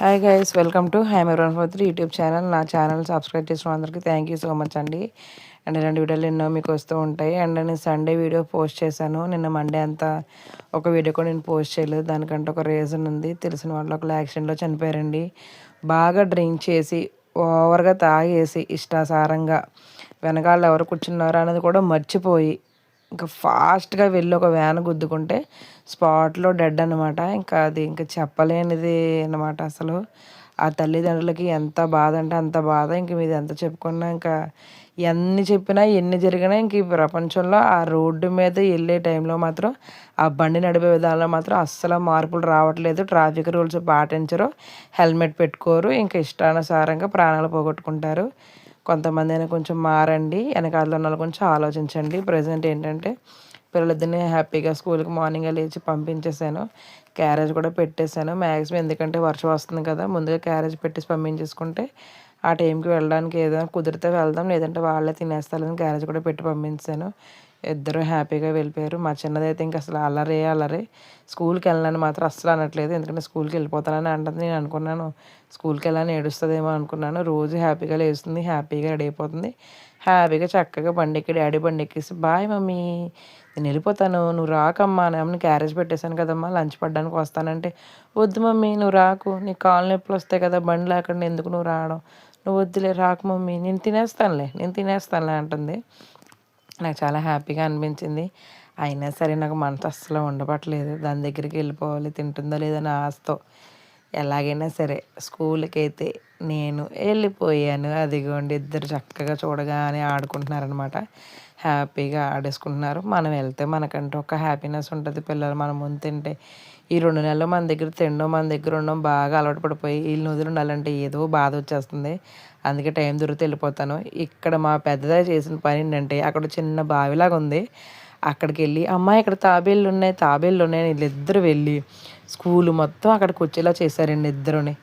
Hi guys, welcome to హైమ్ ఎవరన్ for three YouTube channel. నా ఛానల్ సబ్స్క్రైబ్ చేసిన అందరికీ థ్యాంక్ యూ సో మచ్ అండి. అండ్ ఇలాంటి వీడియోలు ఎన్నో మీకు వస్తూ ఉంటాయి. అండ్ నేను సండే వీడియో పోస్ట్ చేశాను. నిన్న మండే అంతా ఒక వీడియో కూడా నేను పోస్ట్ చేయలేదు. దానికంటే ఒక రీజన్ ఉంది. తెలిసిన వాళ్ళు ఒక యాక్సిడెంట్లో చనిపోయారండి. బాగా డ్రింక్ చేసి ఓవర్గా తాగేసి ఇష్టాసారంగా వెనకాల ఎవరు కూర్చున్నారో అనేది కూడా మర్చిపోయి ఇంకా ఫాస్ట్గా వెళ్ళి ఒక వ్యాన్ గుద్దుకుంటే స్పాట్లో డెడ్ అనమాట. ఇంకా అది ఇంకా చెప్పలేనిది అనమాట. అసలు ఆ తల్లిదండ్రులకి ఎంత బాధ అంటే అంత బాధ. ఇంక మీది ఎంత చెప్పుకున్నా ఇంకా ఎన్ని చెప్పినా ఎన్ని జరిగినా ఇంక ఈ ప్రపంచంలో ఆ రోడ్డు మీద వెళ్ళే టైంలో మాత్రం ఆ బండి నడిపే విధానంలో మాత్రం అస్సలు మార్పులు రావట్లేదు. ట్రాఫిక్ రూల్స్ పాటించరు, హెల్మెట్ పెట్టుకోరు, ఇంకా ఇష్టానుసారంగా ప్రాణాలు పోగొట్టుకుంటారు. కొంతమంది అయినా కొంచెం మారండి, వెనకాల ఉన్న వాళ్ళు కొంచెం ఆలోచించండి. ప్రజెంట్ ఏంటంటే పిల్లలిద్దరిని హ్యాపీగా స్కూల్కి మార్నింగే లేచి పంపించేశాను. క్యారేజ్ కూడా పెట్టేశాను మ్యాక్సిమం. ఎందుకంటే వర్షం వస్తుంది కదా, ముందుగా క్యారేజ్ పెట్టేసి పంపించేసుకుంటే ఆ టైంకి వెళ్ళడానికి ఏదైనా కుదిరితే వెళ్దాం, లేదంటే వాళ్ళే తినేస్తారని క్యారేజ్ కూడా పెట్టి పంపించాను. ఇద్దరు హ్యాపీగా వెళ్ళిపోయారు. మా చిన్నదైతే ఇంకా అసలు అల్లరే అల్లరి. స్కూల్కి వెళ్ళాలని మాత్రం అస్సలు అనట్లేదు. ఎందుకంటే స్కూల్కి వెళ్ళిపోతానని అంటుంది. నేను అనుకున్నాను స్కూల్కి వెళ్ళాలని ఏడుస్తుందేమో అనుకున్నాను. రోజు హ్యాపీగా లేస్తుంది, హ్యాపీగా రెడీ అయిపోతుంది, హ్యాపీగా చక్కగా బండి ఎక్కి డాడీ బండి ఎక్కేసి బాయ్ మమ్మీ నేను వెళ్ళిపోతాను, నువ్వు రాకమ్మా, నేను క్యారేజ్ పెట్టేశాను కదమ్మా, లంచ్ పడ్డానికి వస్తానంటే వద్దు మమ్మీ నువ్వు రాకు, నీకు కాళ్ళు నొప్పులు వస్తాయి కదా, బండి లేకుండా ఎందుకు నువ్వు రావడం, నువ్వు వద్దులే రాకు మమ్మీ, నేను తినేస్తానులే అంటుంది. నాకు చాలా హ్యాపీగా అనిపించింది. అయినా సరే నాకు మనసు అస్సలు ఉండబట్టలేదు. దాని దగ్గరికి వెళ్ళిపోవాలి, తింటుందో లేదని ఆశతో ఎలాగైనా సరే స్కూల్కి అయితే నేను వెళ్ళిపోయాను. అదిగోండి ఇద్దరు చక్కగా చూడగానే ఆడుకుంటున్నారనమాట. హ్యాపీగా ఆడేసుకుంటున్నారు. మనం వెళ్తే మనకంటూ ఒక హ్యాపీనెస్ ఉంటుంది. పిల్లలు మన ముందు తింటే ఈ 2 నెలలు మన దగ్గర తినడం, మన దగ్గర ఉండడం బాగా అలవాటు పడిపోయి వీళ్ళని వదిలి ఉండాలంటే ఏదో బాధ వచ్చేస్తుంది. అందుకే టైం దొరికితే వెళ్ళిపోతాను. ఇక్కడ మా పెద్దదా చేసిన పని ఏంటంటే అక్కడ చిన్న బావిలాగా ఉంది. అక్కడికి వెళ్ళి అమ్మ ఇక్కడ తాబేళ్ళు ఉన్నాయి వీళ్ళిద్దరు వెళ్ళి స్కూల్ మొత్తం అక్కడికి వచ్చేలా చేశారండి ఇద్దరుని.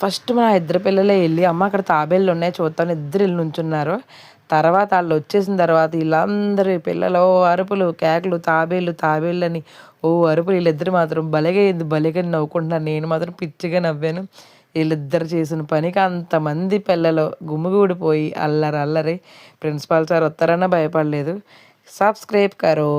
ఫస్ట్ మా ఇద్దరు పిల్లలే వెళ్ళి అమ్మ అక్కడ తాబేళ్ళు ఉన్నాయి చూస్తాను ఇద్దరు వెళ్ళి నుంచున్నారు. తర్వాత వాళ్ళు వచ్చేసిన తర్వాత వీళ్ళందరూ పిల్లలు ఓ అరుపులు కేకలు తాబేళ్ళు అని ఓ అరుపులు. వీళ్ళిద్దరు మాత్రం భలేగా నవ్వుకుంటున్నారు. నేను మాత్రం పిచ్చిగా నవ్వాను. వీళ్ళిద్దరు చేసిన పనికి అంతమంది పిల్లలు గుమిగూడిపోయి అల్లరి. ప్రిన్సిపాల్ సార్ వస్తారన్నా భయపడలేదు. సబ్స్క్రైబ్ కరో.